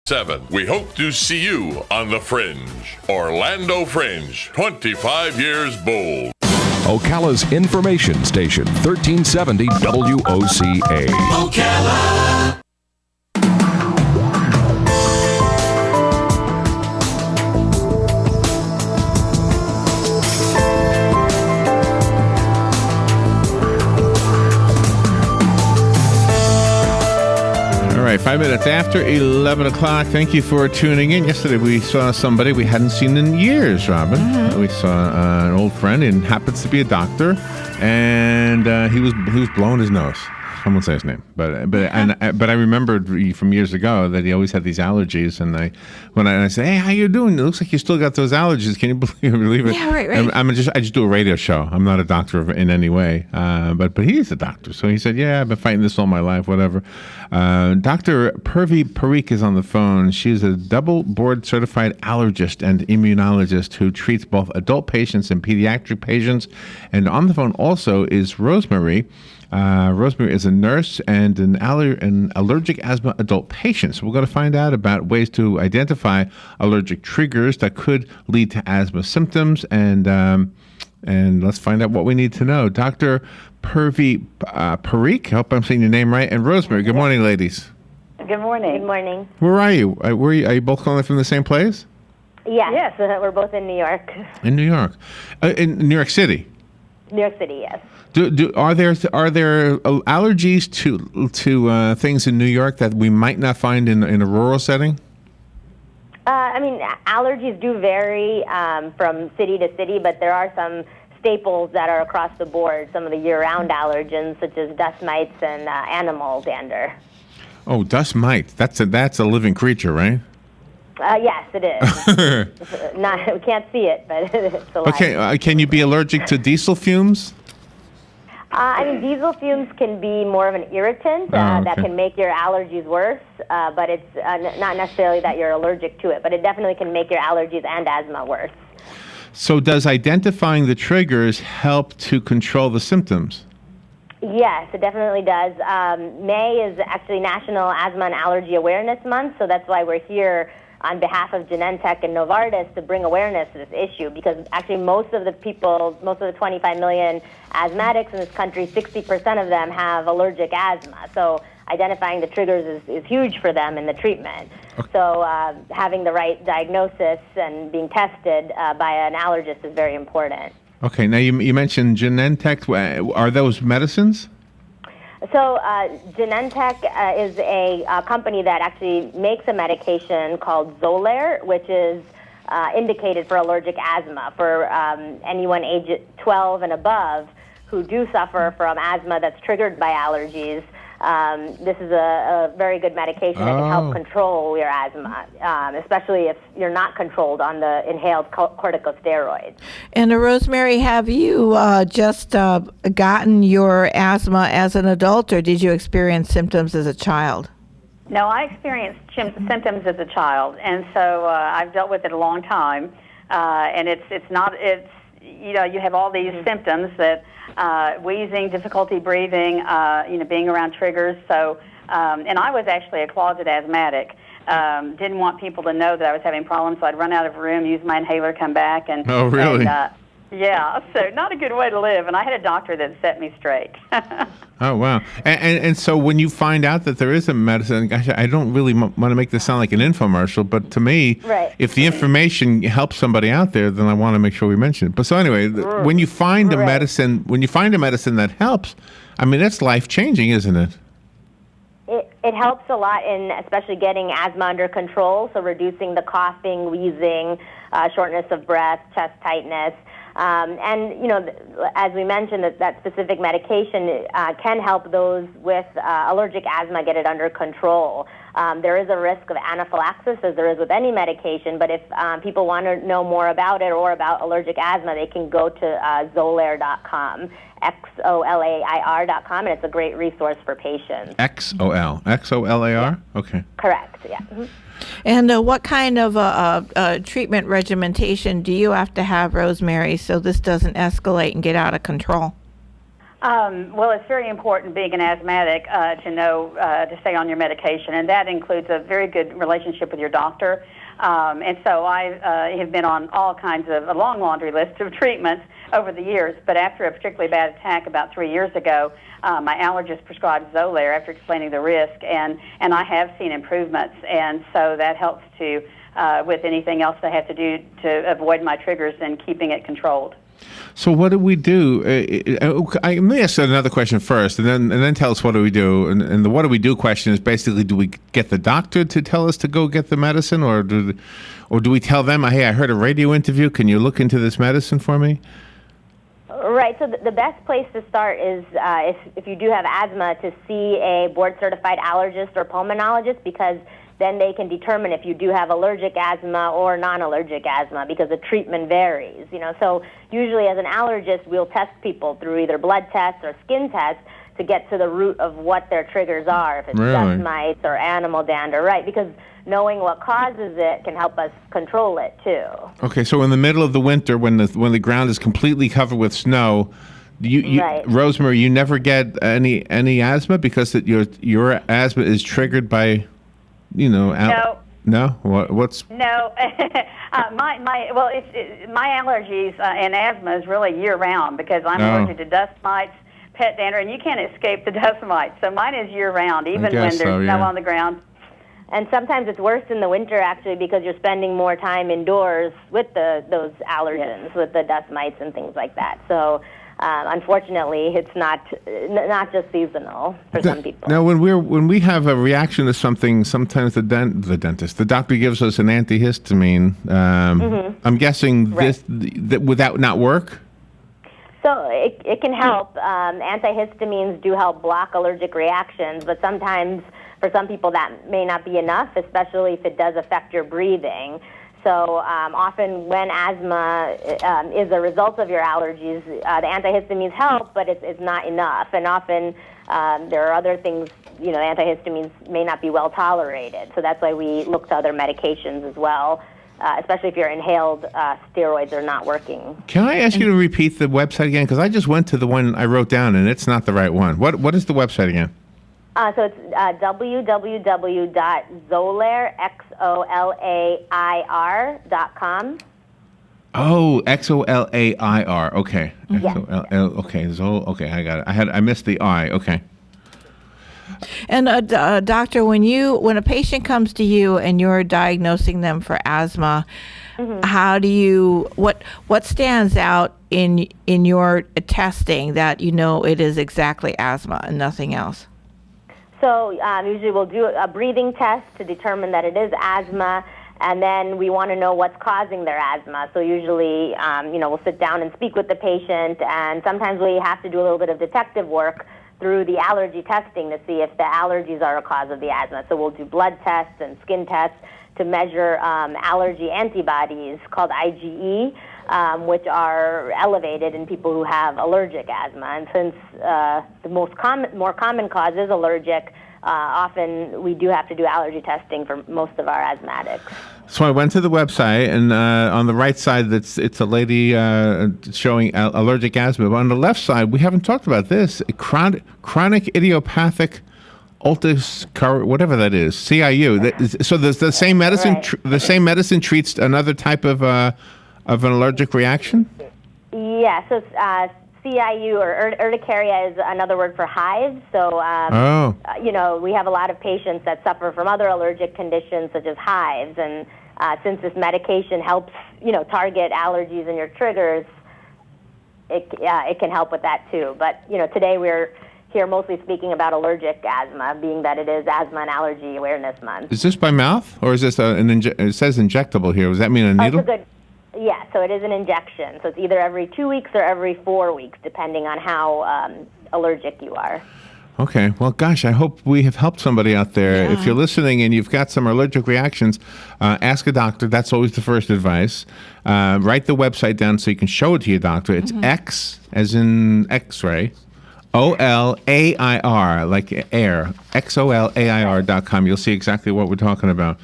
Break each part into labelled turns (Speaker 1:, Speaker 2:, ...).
Speaker 1: 7. We hope to see you on the Fringe. Orlando Fringe, 25 years bold.
Speaker 2: Ocala's information station, 1370 WOCA.
Speaker 3: Ocala.
Speaker 4: All right, 5 minutes after 11 o'clock. Thank you for tuning in. Yesterday we saw somebody we hadn't seen in years, Robin. Mm-hmm. We saw an old friend, and happens to be a doctor, and he was blowing his nose. I won't say his name, but I remembered from years ago that he always had these allergies, and when I say, "Hey, how you doing? It looks like you still got those allergies. Can you believe it?"
Speaker 5: Yeah, right.
Speaker 4: I just do a radio show. I'm not a doctor in any way, but he's a doctor, so he said, "Yeah, I've been fighting this all my life, whatever." Dr. Purvi Parikh is on the phone. She's a double board certified allergist and immunologist who treats both adult patients and pediatric patients. And on the phone also is Rosemary. Rosemary is a nurse and an allergic asthma adult patient. So we're going to find out about ways to identify allergic triggers that could lead to asthma symptoms, and let's find out what we need to know. Dr. Purvi Parikh, I hope I'm saying your name right, and Rosemary. Good morning, ladies.
Speaker 6: Good morning.
Speaker 5: Good morning.
Speaker 4: Where are you? Are you both calling from the same place?
Speaker 5: Yes, we're both in New York.
Speaker 4: In New York, in New York City.
Speaker 5: New York City, yes.
Speaker 4: Are there allergies to things in New York that we might not find in a rural setting?
Speaker 5: Allergies do vary from city to city, but there are some staples that are across the board. Some of the year-round allergens, such as dust mites and animal dander. Oh,
Speaker 4: dust mite. That's a living creature, right?
Speaker 5: Yes, it is. We can't see it, but it's alive.
Speaker 4: Okay, can you be allergic to diesel fumes?
Speaker 5: Diesel fumes can be more of an irritant that can make your allergies worse, but it's not necessarily that you're allergic to it, but it definitely can make your allergies and asthma worse.
Speaker 4: So does identifying the triggers help to control the symptoms?
Speaker 5: Yes, it definitely does. May is actually National Asthma and Allergy Awareness Month, so that's why we're here on behalf of Genentech and Novartis to bring awareness to this issue, because actually most of the 25 million asthmatics in this country, 60% of them have allergic asthma. So identifying the triggers is huge for them in the treatment. Okay. So having the right diagnosis and being tested by an allergist is very important.
Speaker 4: Okay, now you mentioned Genentech. Are those medicines?
Speaker 5: So Genentech is a company that actually makes a medication called xolair, which is indicated for allergic asthma for anyone age 12 and above who do suffer from asthma that's triggered by allergies. This is a very good medication that can help control your asthma, especially if you're not controlled on the inhaled corticosteroids.
Speaker 6: And Rosemary, have you just gotten your asthma as an adult, or did you experience symptoms as a child?
Speaker 7: No, I experienced symptoms as a child, and so I've dealt with it a long time. And you have all these symptoms that wheezing, difficulty breathing, being around triggers. So, and I was actually a closet asthmatic. Didn't want people to know that I was having problems, so I'd run out of a room, use my inhaler, come back, and
Speaker 4: oh, really?
Speaker 7: Yeah, so not a good way to live. And I had a doctor that set me straight.
Speaker 4: Oh, wow. And so when you find out that there is a medicine, gosh, I don't really want to make this sound like an infomercial, but to me,
Speaker 5: right,
Speaker 4: if the information helps somebody out there, then I want to make sure we mention it. But so anyway, when you find a medicine, that helps, that's life-changing, isn't it?
Speaker 5: It helps a lot in especially getting asthma under control, so reducing the coughing, wheezing, shortness of breath, chest tightness. As we mentioned, that specific medication can help those with allergic asthma get it under control. There is a risk of anaphylaxis, as there is with any medication, but if people want to know more about it or about allergic asthma, they can go to xolair.com, xolair.com, and it's a great resource for patients.
Speaker 4: Xolair? Okay.
Speaker 5: Correct, yeah. Mm-hmm.
Speaker 6: And what kind of treatment regimentation do you have to have, Rosemary, so this doesn't escalate and get out of control?
Speaker 7: Well, it's very important, being an asthmatic, to know to stay on your medication, and that includes a very good relationship with your doctor. And so I have been on all kinds of a long laundry list of treatments over the years. But after a particularly bad attack about 3 years ago, my allergist prescribed xolair after explaining the risk, and I have seen improvements. And so that helps to with anything else I have to do to avoid my triggers and keeping it controlled.
Speaker 4: So what do we do? Let me ask another question first, and then tell us what do we do. And the what do we do question is basically, do we get the doctor to tell us to go get the medicine, or do we tell them, hey, I heard a radio interview, can you look into this medicine for me?
Speaker 5: Right. So the best place to start is if you do have asthma, to see a board-certified allergist or pulmonologist, because then they can determine if you do have allergic asthma or non-allergic asthma, because the treatment varies. So usually as an allergist, we'll test people through either blood tests or skin tests to get to the root of what their triggers are, if it's dust mites or animal dander, right? Because knowing what causes it can help us control it too.
Speaker 4: Okay, so in the middle of the winter, when the ground is completely covered with snow,
Speaker 5: Right.
Speaker 4: Rosemary, you never get any asthma because your asthma is triggered by.
Speaker 7: No.
Speaker 4: No. What's?
Speaker 7: No, my allergies and asthma is really year round, because I'm allergic to dust mites, pet dander, and you can't escape the dust mites. So mine is year round, even when there's snow on the ground.
Speaker 5: And sometimes it's worse in the winter, actually, because you're spending more time indoors with those allergens, with the dust mites and things like that. So. Unfortunately, it's not just seasonal for some people.
Speaker 4: Now, when we have a reaction to something, sometimes the doctor gives us an antihistamine. I'm guessing that would that not work?
Speaker 5: So it can help. Antihistamines do help block allergic reactions, but sometimes for some people that may not be enough, especially if it does affect your breathing. So often when asthma is a result of your allergies, the antihistamines help, but it's not enough. And often there are other things, the antihistamines may not be well tolerated. So that's why we look to other medications as well, especially if your inhaled steroids are not working.
Speaker 4: Can I ask you to repeat the website again? Because I just went to the one I wrote down, and it's not the right one. What is the website again?
Speaker 5: So it's www.xolair.com.
Speaker 4: Oh, XOLAIR. Okay.
Speaker 5: Yes.
Speaker 4: Okay. Okay, I got it. I missed the I. Okay.
Speaker 6: And doctor, when a patient comes to you and you're diagnosing them for asthma, how do you what stands out in your testing that it is exactly asthma and nothing else?
Speaker 5: So usually we'll do a breathing test to determine that it is asthma, and then we want to know what's causing their asthma. So usually, we'll sit down and speak with the patient, and sometimes we have to do a little bit of detective work through the allergy testing to see if the allergies are a cause of the asthma. So we'll do blood tests and skin tests to measure allergy antibodies called IgE, which are elevated in people who have allergic asthma. And since the more common cause is allergic, often we do have to do allergy testing for most of our asthmatics.
Speaker 4: So I went to the website, and on the right side, it's a lady showing allergic asthma. But on the left side, we haven't talked about this: chronic idiopathic ulcerative, whatever that is, CIU. So there's the same medicine.
Speaker 5: Right.
Speaker 4: The same medicine treats another type of an allergic reaction.
Speaker 5: Yeah. So CIU or urticaria is another word for hives. So we have a lot of patients that suffer from other allergic conditions such as hives, and since this medication helps target allergies and your triggers, it can help with that too. But today we're here mostly speaking about allergic asthma, being that it is Asthma and Allergy Awareness Month.
Speaker 4: Is this by mouth, or is this it says injectable here? Does that mean a needle?
Speaker 5: Yeah, so it is an injection. So it's either every 2 weeks or every 4 weeks, depending on how allergic you are.
Speaker 4: Okay. Well, gosh, I hope we have helped somebody out there. Yeah. If you're listening and you've got some allergic reactions, ask a doctor. That's always the first advice. Write the website down so you can show it to your doctor. It's X, as in X-ray, OLAIR, like air, XOLAIR.com. You'll see exactly what we're talking about.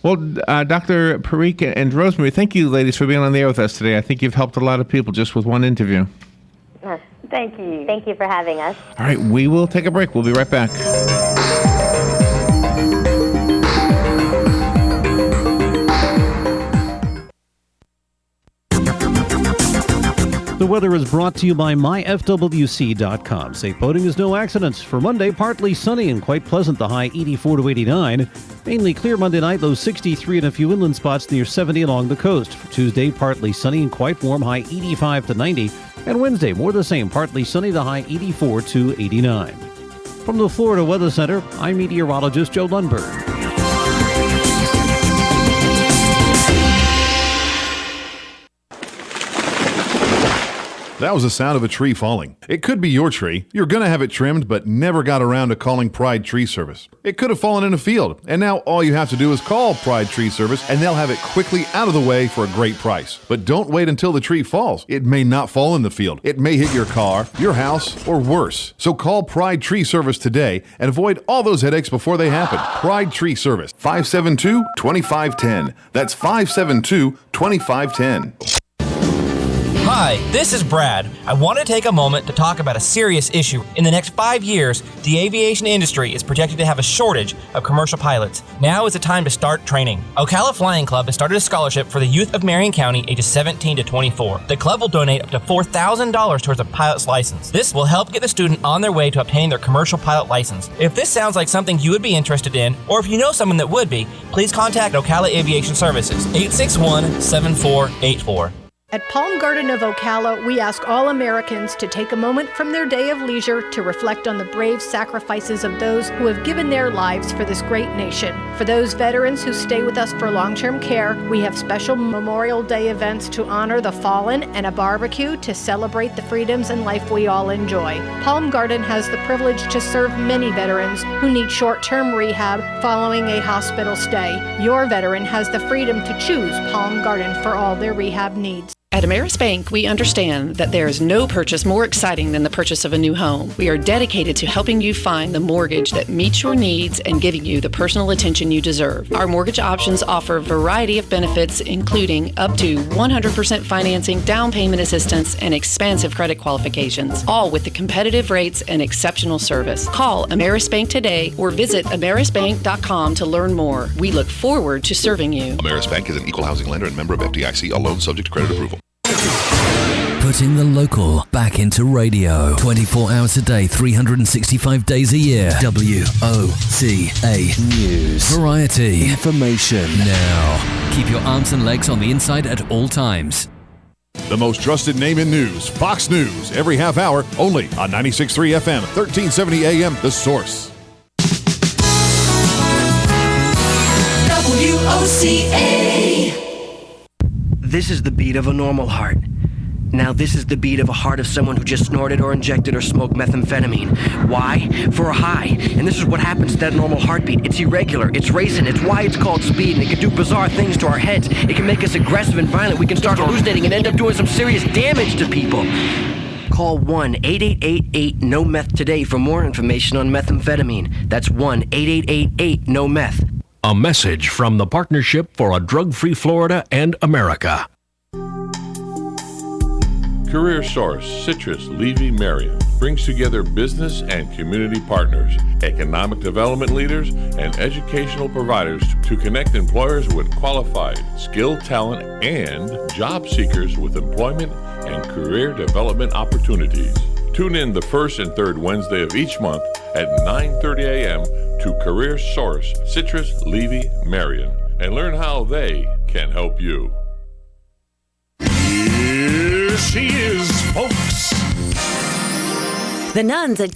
Speaker 4: Well, Dr. Parikh and Rosemary, thank you, ladies, for being on the air with us today. I think you've helped a lot of people just with one interview.
Speaker 7: Thank you.
Speaker 5: Thank you for having us.
Speaker 4: All right, we will take a break. We'll be right back.
Speaker 8: The weather is brought to you by myfwc.com. Safe boating is no accidents. For Monday, partly sunny and quite pleasant, the high 84 to 89. Mainly clear Monday night, low 63 and a few inland spots near 70 along the coast. For Tuesday, partly sunny and quite warm, high 85 to 90. And Wednesday, more the same, partly sunny, the high 84 to 89. From the Florida Weather Center, I'm meteorologist Joe Lundberg.
Speaker 9: That was the sound of a tree falling. It could be your tree. You're going to have it trimmed, but never got around to calling Pride Tree Service. It could have fallen in a field, and now all you have to do is call Pride Tree Service, and they'll have it quickly out of the way for a great price. But don't wait until the tree falls. It may not fall in the field. It may hit your car, your house, or worse. So call Pride Tree Service today and avoid all those headaches before they happen. Pride Tree Service, 572-2510. That's 572-2510.
Speaker 10: Hi, this is Brad. I want to take a moment to talk about a serious issue. In the next 5 years, the aviation industry is projected to have a shortage of commercial pilots. Now is the time to start training. Ocala Flying Club has started a scholarship for the youth of Marion County ages 17 to 24. The club will donate up to $4,000 towards a pilot's license. This will help get the student on their way to obtaining their commercial pilot license. If this sounds like something you would be interested in, or if you know someone that would be, please contact Ocala Aviation Services, 861-7484.
Speaker 11: At Palm Garden of Ocala, we ask all Americans to take a moment from their day of leisure to reflect on the brave sacrifices of those who have given their lives for this great nation. For those veterans who stay with us for long-term care, we have special Memorial Day events to honor the fallen and a barbecue to celebrate the freedoms and life we all enjoy. Palm Garden has the privilege to serve many veterans who need short-term rehab following a hospital stay. Your veteran has the freedom to choose Palm Garden for all their rehab needs.
Speaker 12: At Ameris Bank, we understand that there is no purchase more exciting than the purchase of a new home. We are dedicated to helping you find the mortgage that meets your needs and giving you the personal attention you deserve. Our mortgage options offer a variety of benefits, including up to 100% financing, down payment assistance, and expansive credit qualifications, all with the competitive rates and exceptional service. Call Ameris Bank today or visit amerisbank.com to learn more. We look forward to serving you.
Speaker 13: Ameris Bank is an equal housing lender and member of FDIC, a loan subject to credit approval.
Speaker 14: Putting the local back into radio. 24 hours a day, 365 days a year. WOCA News. Variety. Information. Now. Keep your arms and legs on the inside at all times.
Speaker 9: The most trusted name in news, Fox News, every half hour, only on 96.3 FM, 1370 AM, The Source.
Speaker 3: WOCA.
Speaker 15: This is the beat of a normal heart. Now this is the beat of a heart of someone who just snorted or injected or smoked methamphetamine. Why? For a high. And this is what happens to that normal heartbeat. It's irregular, it's racing, it's why it's called speed, and it can do bizarre things to our heads. It can make us aggressive and violent. We can start hallucinating and end up doing some serious damage to people. Call 1-8888-NO-METH today for more information on methamphetamine. That's 1-8888-NO-METH.
Speaker 16: A message from the Partnership for a Drug-Free Florida and America.
Speaker 1: Career Source Citrus Levy Marion brings together business and community partners, economic development leaders, and educational providers to connect employers with qualified, skilled talent and job seekers with employment and career development opportunities. Tune in the first and third Wednesday of each month at 9:30 a.m. to Career Source Citrus Levy Marion and learn how they can help you.
Speaker 3: Here she is, folks.
Speaker 17: The nuns at